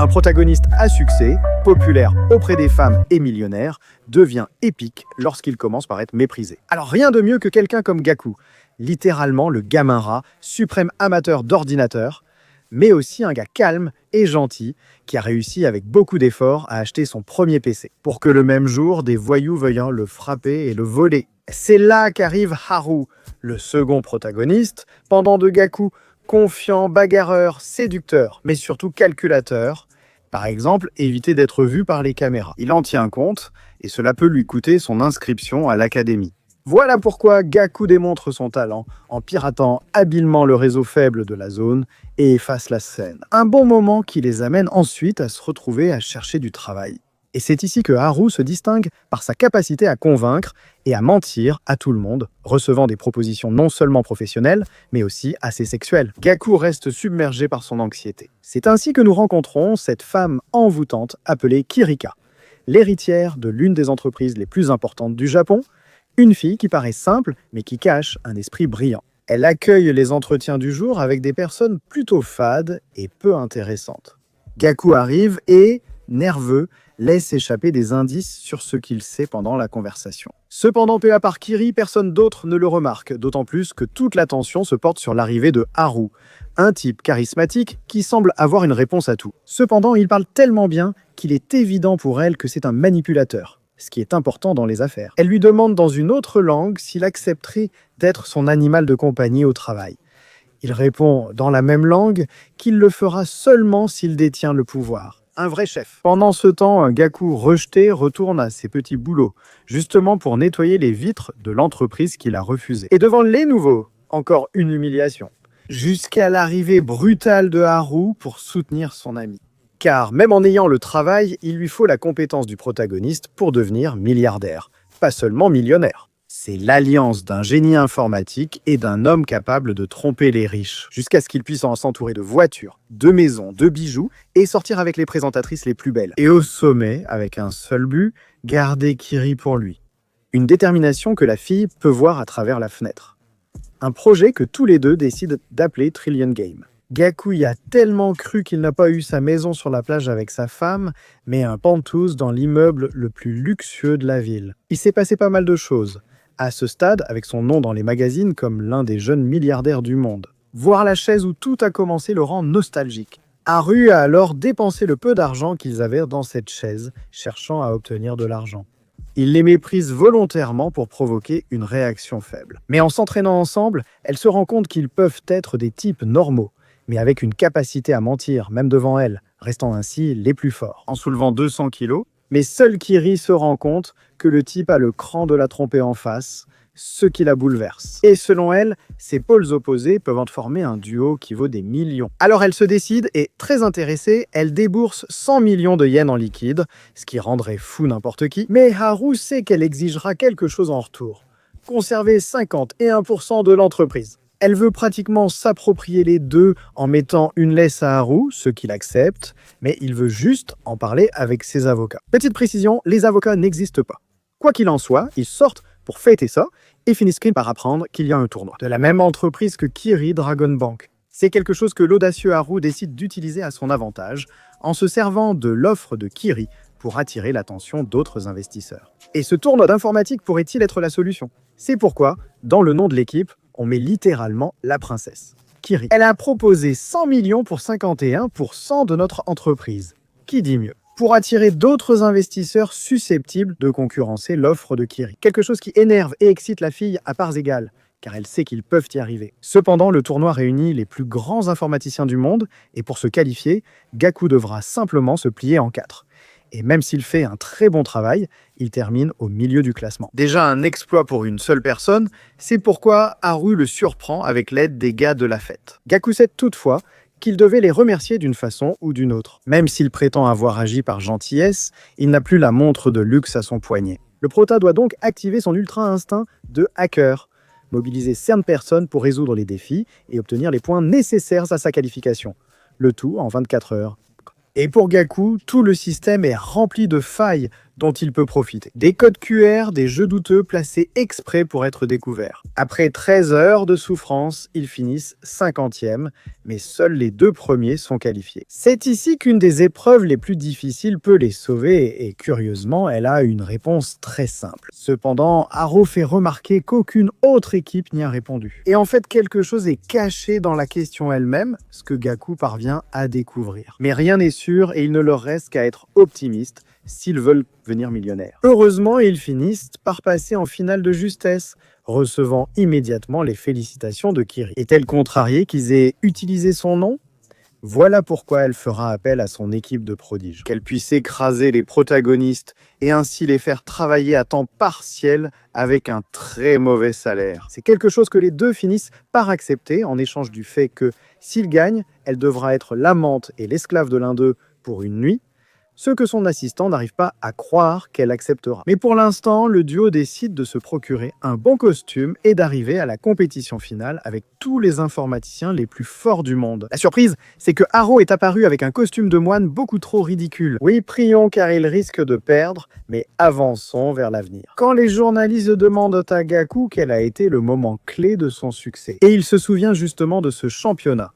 Un protagoniste à succès, populaire auprès des femmes et millionnaire, devient épique lorsqu'il commence par être méprisé. Alors rien de mieux que quelqu'un comme Gaku, littéralement le gamin rat, suprême amateur d'ordinateur, mais aussi un gars calme et gentil qui a réussi avec beaucoup d'efforts à acheter son premier PC, pour que le même jour, des voyous veuillent le frapper et le voler. C'est là qu'arrive Haru, le second protagoniste, pendant de Gaku, confiant, bagarreur, séducteur, mais surtout calculateur. Par exemple, éviter d'être vu par les caméras. Il en tient compte, et cela peut lui coûter son inscription à l'académie. Voilà pourquoi Gaku démontre son talent en piratant habilement le réseau faible de la zone et efface la scène. Un bon moment qui les amène ensuite à se retrouver à chercher du travail. Et c'est ici que Haru se distingue par sa capacité à convaincre et à mentir à tout le monde, recevant des propositions non seulement professionnelles, mais aussi assez sexuelles. Gaku reste submergé par son anxiété. C'est ainsi que nous rencontrons cette femme envoûtante appelée Kirika, l'héritière de l'une des entreprises les plus importantes du Japon, une fille qui paraît simple, mais qui cache un esprit brillant. Elle accueille les entretiens du jour avec des personnes plutôt fades et peu intéressantes. Gaku arrive et, nerveux, laisse échapper des indices sur ce qu'il sait pendant la conversation. Cependant, peu à part Kiri, personne d'autre ne le remarque, d'autant plus que toute l'attention se porte sur l'arrivée de Haru, un type charismatique qui semble avoir une réponse à tout. Cependant, il parle tellement bien qu'il est évident pour elle que c'est un manipulateur, ce qui est important dans les affaires. Elle lui demande dans une autre langue s'il accepterait d'être son animal de compagnie au travail. Il répond dans la même langue qu'il le fera seulement s'il détient le pouvoir. Un vrai chef. Pendant ce temps, Gaku, rejeté, retourne à ses petits boulots, justement pour nettoyer les vitres de l'entreprise qu'il a refusée. Et devant les nouveaux, encore une humiliation. Jusqu'à l'arrivée brutale de Haru pour soutenir son ami. Car même en ayant le travail, il lui faut la compétence du protagoniste pour devenir milliardaire, pas seulement millionnaire. C'est l'alliance d'un génie informatique et d'un homme capable de tromper les riches, jusqu'à ce qu'il puisse s'entourer de voitures, de maisons, de bijoux et sortir avec les présentatrices les plus belles. Et au sommet, avec un seul but, garder Kiri pour lui. Une détermination que la fille peut voir à travers la fenêtre. Un projet que tous les deux décident d'appeler Trillion Game. Gaku y a tellement cru qu'il n'a pas eu sa maison sur la plage avec sa femme, mais un penthouse dans l'immeuble le plus luxueux de la ville. Il s'est passé pas mal de choses. À ce stade, avec son nom dans les magazines comme l'un des jeunes milliardaires du monde. Voir la chaise où tout a commencé le rend nostalgique. Haru a alors dépensé le peu d'argent qu'ils avaient dans cette chaise, cherchant à obtenir de l'argent. Il les méprise volontairement pour provoquer une réaction faible. Mais en s'entraînant ensemble, elle se rend compte qu'ils peuvent être des types normaux, mais avec une capacité à mentir, même devant elle, restant ainsi les plus forts. En soulevant 200 kilos, mais seul Kiri se rend compte que le type a le cran de la tromper en face, ce qui la bouleverse. Et selon elle, ces pôles opposés peuvent en former un duo qui vaut des millions. Alors elle se décide et, très intéressée, elle débourse 100 millions de yens en liquide, ce qui rendrait fou n'importe qui. Mais Haru sait qu'elle exigera quelque chose en retour. Conserver 51% de l'entreprise. Elle veut pratiquement s'approprier les deux en mettant une laisse à Haru, ce qu'il accepte, mais il veut juste en parler avec ses avocats. Petite précision, les avocats n'existent pas. Quoi qu'il en soit, ils sortent pour fêter ça et finissent par apprendre qu'il y a un tournoi. De la même entreprise que Kiri Dragon Bank. C'est quelque chose que l'audacieux Haru décide d'utiliser à son avantage en se servant de l'offre de Kiri pour attirer l'attention d'autres investisseurs. Et ce tournoi d'informatique pourrait-il être la solution? C'est pourquoi, dans le nom de l'équipe, on met littéralement la princesse, Kiri. Elle a proposé 100 millions pour 51% de notre entreprise. Qui dit mieux? Pour attirer d'autres investisseurs susceptibles de concurrencer l'offre de Kiri. Quelque chose qui énerve et excite la fille à parts égales, car elle sait qu'ils peuvent y arriver. Cependant, le tournoi réunit les plus grands informaticiens du monde, et pour se qualifier, Gaku devra simplement se plier en 4. Et même s'il fait un très bon travail, il termine au milieu du classement. Déjà un exploit pour une seule personne, c'est pourquoi Haru le surprend avec l'aide des gars de la fête. Gaku sait toutefois qu'il devait les remercier d'une façon ou d'une autre. Même s'il prétend avoir agi par gentillesse, il n'a plus la montre de luxe à son poignet. Le prota doit donc activer son ultra-instinct de hacker, mobiliser certaines personnes pour résoudre les défis et obtenir les points nécessaires à sa qualification. Le tout en 24 heures. Et pour Gaku, tout le système est rempli de failles, dont il peut profiter. Des codes QR, des jeux douteux placés exprès pour être découverts. Après 13 heures de souffrance, ils finissent 50e, mais seuls les 2 premiers sont qualifiés. C'est ici qu'une des épreuves les plus difficiles peut les sauver, et curieusement, elle a une réponse très simple. Cependant, Haro fait remarquer qu'aucune autre équipe n'y a répondu. Et en fait, quelque chose est caché dans la question elle-même, ce que Gaku parvient à découvrir. Mais rien n'est sûr et il ne leur reste qu'à être optimistes s'ils veulent devenir millionnaires. Heureusement, ils finissent par passer en finale de justesse, recevant immédiatement les félicitations de Kiri. Est-elle contrariée qu'ils aient utilisé son nom ? Voilà pourquoi elle fera appel à son équipe de prodiges. Qu'elle puisse écraser les protagonistes et ainsi les faire travailler à temps partiel avec un très mauvais salaire. C'est quelque chose que les deux finissent par accepter en échange du fait que, s'ils gagnent, elle devra être l'amante et l'esclave de l'un d'eux pour une nuit, ce que son assistant n'arrive pas à croire qu'elle acceptera. Mais pour l'instant, le duo décide de se procurer un bon costume et d'arriver à la compétition finale avec tous les informaticiens les plus forts du monde. La surprise, c'est que Haro est apparu avec un costume de moine beaucoup trop ridicule. Oui, prions car il risque de perdre, mais avançons vers l'avenir. Quand les journalistes demandent à Gaku quel a été le moment clé de son succès, et il se souvient justement de ce championnat,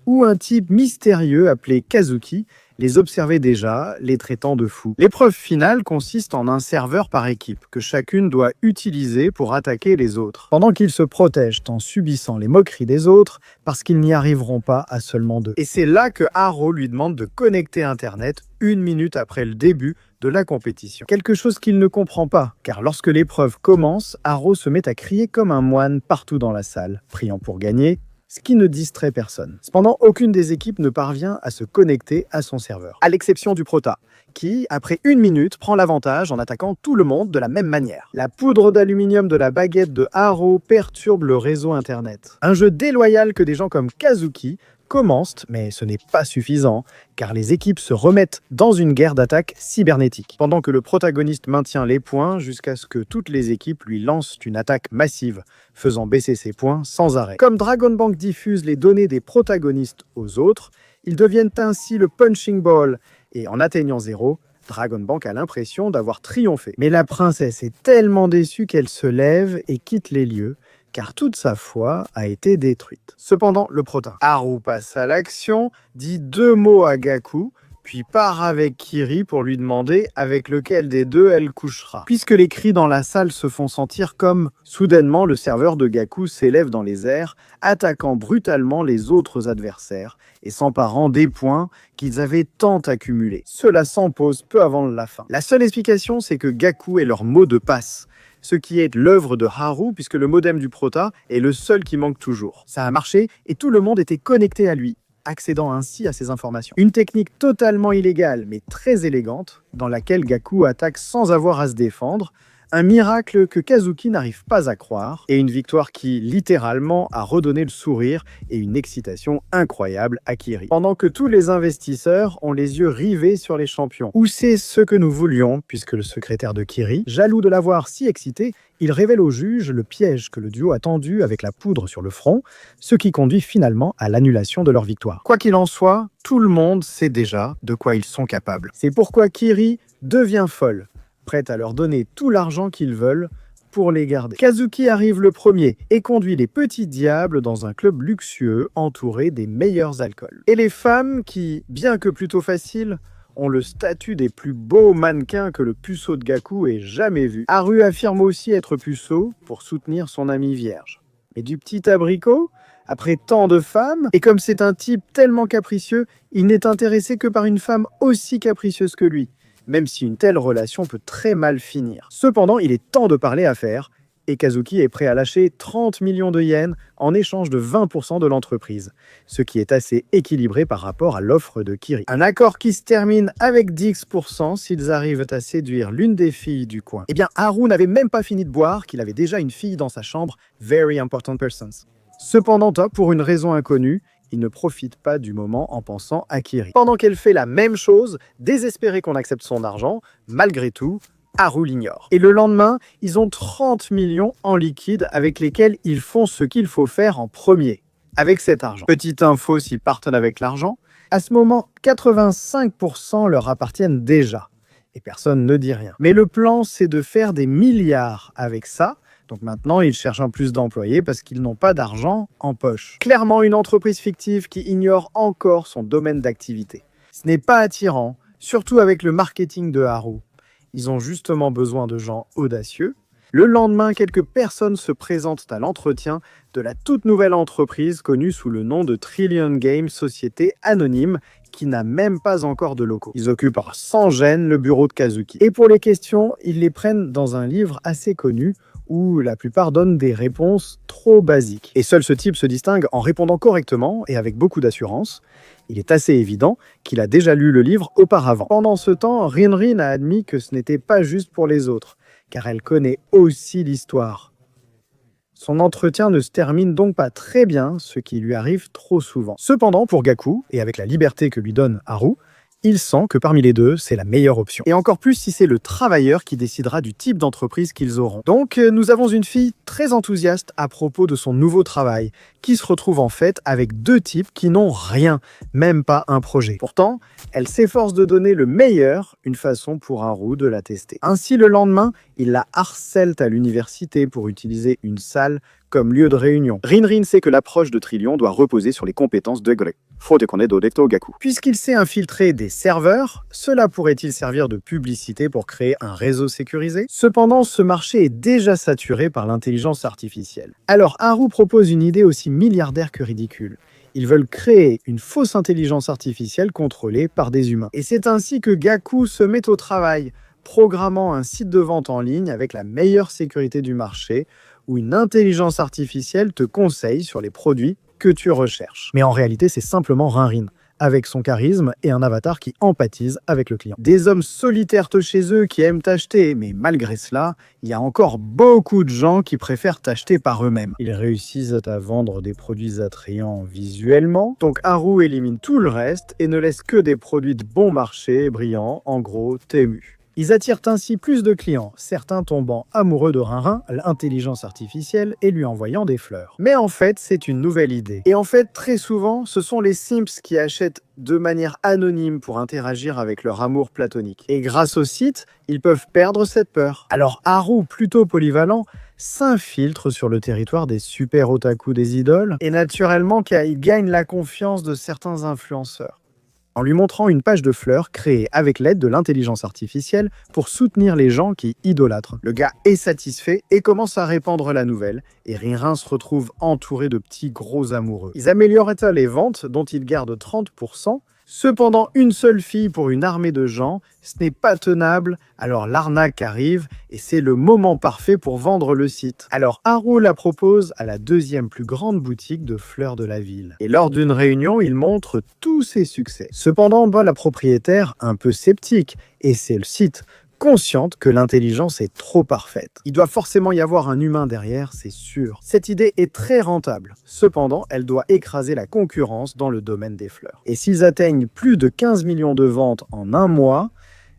où un type mystérieux appelé Kazuki les observait déjà, les traitant de fous. L'épreuve finale consiste en un serveur par équipe, que chacune doit utiliser pour attaquer les autres, pendant qu'ils se protègent en subissant les moqueries des autres, parce qu'ils n'y arriveront pas à seulement 2. Et c'est là que Haro lui demande de connecter Internet 1 minute après le début de la compétition. Quelque chose qu'il ne comprend pas, car lorsque l'épreuve commence, Haro se met à crier comme un moine partout dans la salle, priant pour gagner, ce qui ne distrait personne. Cependant, aucune des équipes ne parvient à se connecter à son serveur, à l'exception du Prota, qui, après 1 minute, prend l'avantage en attaquant tout le monde de la même manière. La poudre d'aluminium de la baguette de Haro perturbe le réseau Internet. Un jeu déloyal que des gens comme Kazuki commencent, mais ce n'est pas suffisant, car les équipes se remettent dans une guerre d'attaque cybernétique, pendant que le protagoniste maintient les points jusqu'à ce que toutes les équipes lui lancent une attaque massive, faisant baisser ses points sans arrêt. Comme Dragon Bank diffuse les données des protagonistes aux autres, ils deviennent ainsi le punching ball, et en atteignant 0, Dragon Bank a l'impression d'avoir triomphé. Mais la princesse est tellement déçue qu'elle se lève et quitte les lieux, car toute sa foi a été détruite. Cependant, le prota Haro passe à l'action, dit 2 mots à Gaku, puis part avec Kiri pour lui demander avec lequel des deux elle couchera. Puisque les cris dans la salle se font sentir comme, soudainement, le serveur de Gaku s'élève dans les airs, attaquant brutalement les autres adversaires et s'emparant des points qu'ils avaient tant accumulés. Cela s'impose peu avant la fin. La seule explication, c'est que Gaku est leur mot de passe, ce qui est l'œuvre de Haru, puisque le modem du Prota est le seul qui manque toujours. Ça a marché et tout le monde était connecté à lui, accédant ainsi à ces informations. Une technique totalement illégale, mais très élégante, dans laquelle Gaku attaque sans avoir à se défendre, un miracle que Kazuki n'arrive pas à croire, et une victoire qui, littéralement, a redonné le sourire et une excitation incroyable à Kiri. Pendant que tous les investisseurs ont les yeux rivés sur les champions. Ou c'est ce que nous voulions, puisque le secrétaire de Kiri, jaloux de l'avoir si excité, il révèle au juge le piège que le duo a tendu avec la poudre sur le front, ce qui conduit finalement à l'annulation de leur victoire. Quoi qu'il en soit, tout le monde sait déjà de quoi ils sont capables. C'est pourquoi Kiri devient folle, prête à leur donner tout l'argent qu'ils veulent pour les garder. Kazuki arrive le premier et conduit les petits diables dans un club luxueux entouré des meilleurs alcools. Et les femmes qui, bien que plutôt faciles, ont le statut des plus beaux mannequins que le puceau de Gaku ait jamais vu. Haru affirme aussi être puceau pour soutenir son ami vierge. Mais du petit abricot, après tant de femmes, et comme c'est un type tellement capricieux, il n'est intéressé que par une femme aussi capricieuse que lui, même si une telle relation peut très mal finir. Cependant, il est temps de parler affaires, et Kazuki est prêt à lâcher 30 millions de yens en échange de 20% de l'entreprise, ce qui est assez équilibré par rapport à l'offre de Kiri. Un accord qui se termine avec 10% s'ils arrivent à séduire l'une des filles du coin. Eh bien, Haru n'avait même pas fini de boire qu'il avait déjà une fille dans sa chambre, Very Important Persons. Cependant, pour une raison inconnue, il ne profite pas du moment en pensant à Kiri. Pendant qu'elle fait la même chose, désespérée qu'on accepte son argent, malgré tout, Haru l'ignore. Et le lendemain, ils ont 30 millions en liquide avec lesquels ils font ce qu'il faut faire en premier, avec cet argent. Petite info s'ils partent avec l'argent, à ce moment, 85% leur appartiennent déjà. Et personne ne dit rien. Mais le plan, c'est de faire des milliards avec ça. Donc maintenant, ils cherchent un plus d'employés parce qu'ils n'ont pas d'argent en poche. Clairement, une entreprise fictive qui ignore encore son domaine d'activité. Ce n'est pas attirant, surtout avec le marketing de Haru. Ils ont justement besoin de gens audacieux. Le lendemain, quelques personnes se présentent à l'entretien de la toute nouvelle entreprise connue sous le nom de Trillion Games, société anonyme, qui n'a même pas encore de locaux. Ils occupent sans gêne le bureau de Kazuki. Et pour les questions, ils les prennent dans un livre assez connu où la plupart donnent des réponses trop basiques. Et seul ce type se distingue en répondant correctement et avec beaucoup d'assurance. Il est assez évident qu'il a déjà lu le livre auparavant. Pendant ce temps, Rinrin a admis que ce n'était pas juste pour les autres, car elle connaît aussi l'histoire. Son entretien ne se termine donc pas très bien, ce qui lui arrive trop souvent. Cependant, pour Gaku, et avec la liberté que lui donne Haru, il sent que parmi les deux, c'est la meilleure option. Et encore plus si c'est le travailleur qui décidera du type d'entreprise qu'ils auront. Donc, nous avons une fille très enthousiaste à propos de son nouveau travail, qui se retrouve en fait avec deux types qui n'ont rien, même pas un projet. Pourtant, elle s'efforce de donner le meilleur, une façon pour Haru de la tester. Ainsi, le lendemain, il la harcèle à l'université pour utiliser une salle comme lieu de réunion. Rinrin sait que l'approche de Trillion doit reposer sur les compétences de Grey. Puisqu'il sait infiltrer des serveurs, cela pourrait-il servir de publicité pour créer un réseau sécurisé? Cependant, ce marché est déjà saturé par l'intelligence artificielle. Alors Haru propose une idée aussi milliardaire que ridicule. Ils veulent créer une fausse intelligence artificielle contrôlée par des humains. Et c'est ainsi que Gaku se met au travail, programmant un site de vente en ligne avec la meilleure sécurité du marché, où une intelligence artificielle te conseille sur les produits que tu recherches. Mais en réalité, c'est simplement Rinrin, avec son charisme et un avatar qui empathise avec le client. Des hommes solitaires chez eux qui aiment t'acheter, mais malgré cela, il y a encore beaucoup de gens qui préfèrent t'acheter par eux-mêmes. Ils réussissent à vendre des produits attrayants visuellement, donc Haru élimine tout le reste et ne laisse que des produits de bon marché, brillants, en gros, Temu. Ils attirent ainsi plus de clients, certains tombant amoureux de Rinrin, l'intelligence artificielle, et lui envoyant des fleurs. Mais en fait, c'est une nouvelle idée. Et en fait, très souvent, ce sont les Simps qui achètent de manière anonyme pour interagir avec leur amour platonique. Et grâce au site, ils peuvent perdre cette peur. Alors Haru, plutôt polyvalent, s'infiltre sur le territoire des super otaku des idoles, et naturellement, il gagne la confiance de certains influenceurs, en lui montrant une page de fleurs créée avec l'aide de l'intelligence artificielle pour soutenir les gens qui idolâtrent. Le gars est satisfait et commence à répandre la nouvelle, et Rinrin se retrouve entouré de petits gros amoureux. Ils améliorent les ventes, dont ils gardent 30%. Cependant, une seule fille pour une armée de gens, ce n'est pas tenable, alors l'arnaque arrive et c'est le moment parfait pour vendre le site. Alors Haru la propose à la deuxième plus grande boutique de fleurs de la ville. Et lors d'une réunion, il montre tous ses succès. Cependant, la propriétaire, un peu sceptique, et c'est le site, consciente que l'intelligence est trop parfaite. Il doit forcément y avoir un humain derrière, c'est sûr. Cette idée est très rentable. Cependant, elle doit écraser la concurrence dans le domaine des fleurs. Et s'ils atteignent plus de 15 millions de ventes en un mois,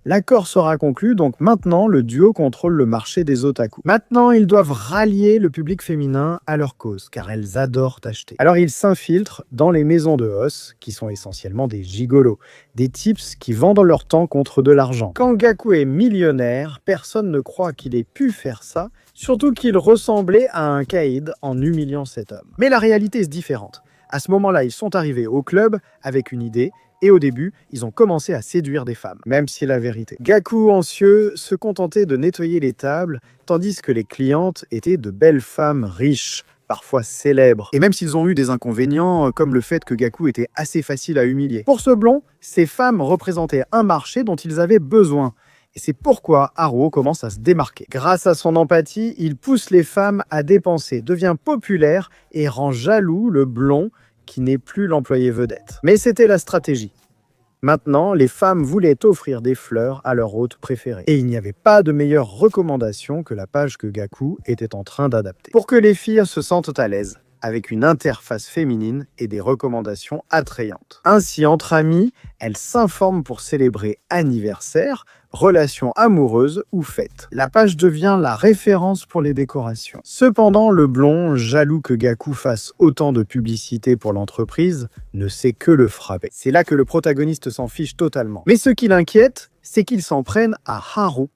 l'accord sera conclu, donc maintenant le duo contrôle le marché des otaku. Maintenant, ils doivent rallier le public féminin à leur cause, car elles adorent acheter. Alors ils s'infiltrent dans les maisons de os, qui sont essentiellement des gigolos, des types qui vendent leur temps contre de l'argent. Quand Gaku est millionnaire, personne ne croit qu'il ait pu faire ça, surtout qu'il ressemblait à un caïd en humiliant cet homme. Mais la réalité est différente. À ce moment-là, ils sont arrivés au club avec une idée, et au début, ils ont commencé à séduire des femmes, même si la vérité. Gaku, anxieux, se contentait de nettoyer les tables, tandis que les clientes étaient de belles femmes riches, parfois célèbres. Et même s'ils ont eu des inconvénients, comme le fait que Gaku était assez facile à humilier. Pour ce blond, ces femmes représentaient un marché dont ils avaient besoin. Et c'est pourquoi Haru commence à se démarquer. Grâce à son empathie, il pousse les femmes à dépenser, devient populaire et rend jaloux le blond qui n'est plus l'employé vedette. Mais c'était la stratégie. Maintenant, les femmes voulaient offrir des fleurs à leur hôte préféré. Et il n'y avait pas de meilleure recommandation que la page que Gaku était en train d'adapter. Pour que les filles se sentent à l'aise, avec une interface féminine et des recommandations attrayantes. Ainsi, entre amis, elles s'informent pour célébrer anniversaire, relations amoureuses ou fêtes. La page devient la référence pour les décorations. Cependant, le blond, jaloux que Gaku fasse autant de publicité pour l'entreprise, ne sait que le frapper. C'est là que le protagoniste s'en fiche totalement. Mais ce qui l'inquiète, c'est qu'ils s'en prennent à Haru.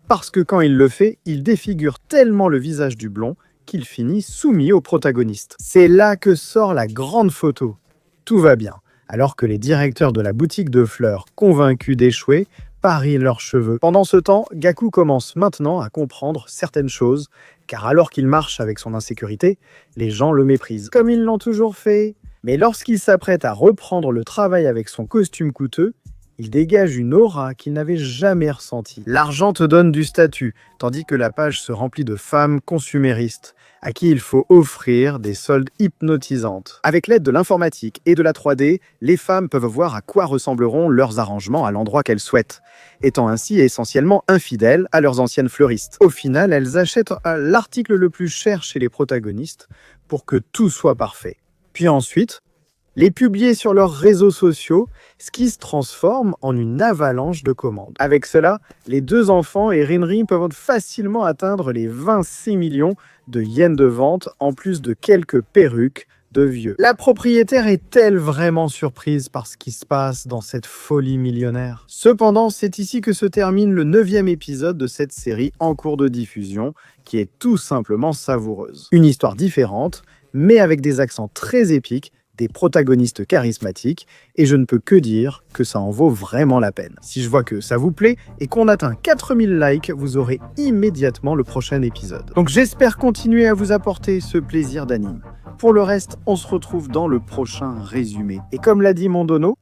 Parce que quand il le fait, il défigure tellement le visage du blond qu'il finit soumis au protagoniste. C'est là que sort la grande photo. Tout va bien, alors que les directeurs de la boutique de fleurs, convaincus d'échouer, parient leurs cheveux. Pendant ce temps, Gaku commence maintenant à comprendre certaines choses, car alors qu'il marche avec son insécurité, les gens le méprisent, comme ils l'ont toujours fait. Mais lorsqu'il s'apprête à reprendre le travail avec son costume coûteux, il dégage une aura qu'il n'avait jamais ressentie. L'argent te donne du statut, tandis que la page se remplit de femmes consuméristes, à qui il faut offrir des soldes hypnotisantes. Avec l'aide de l'informatique et de la 3D, les femmes peuvent voir à quoi ressembleront leurs arrangements à l'endroit qu'elles souhaitent, étant ainsi essentiellement infidèles à leurs anciennes fleuristes. Au final, elles achètent l'article le plus cher chez les protagonistes pour que tout soit parfait. Puis ensuite, les publier sur leurs réseaux sociaux, ce qui se transforme en une avalanche de commandes. Avec cela, les deux enfants et Rinri peuvent facilement atteindre les 26 millions de yens de vente, en plus de quelques perruques de vieux. La propriétaire est-elle vraiment surprise par ce qui se passe dans cette folie millionnaire? Cependant, c'est ici que se termine le 9e épisode de cette série en cours de diffusion, qui est tout simplement savoureuse. Une histoire différente, mais avec des accents très épiques, des protagonistes charismatiques, et je ne peux que dire que ça en vaut vraiment la peine. Si je vois que ça vous plaît et qu'on atteint 4000 likes, vous aurez immédiatement le prochain épisode. Donc j'espère continuer à vous apporter ce plaisir d'anime. Pour le reste, on se retrouve dans le prochain résumé. Et comme l'a dit mon dono,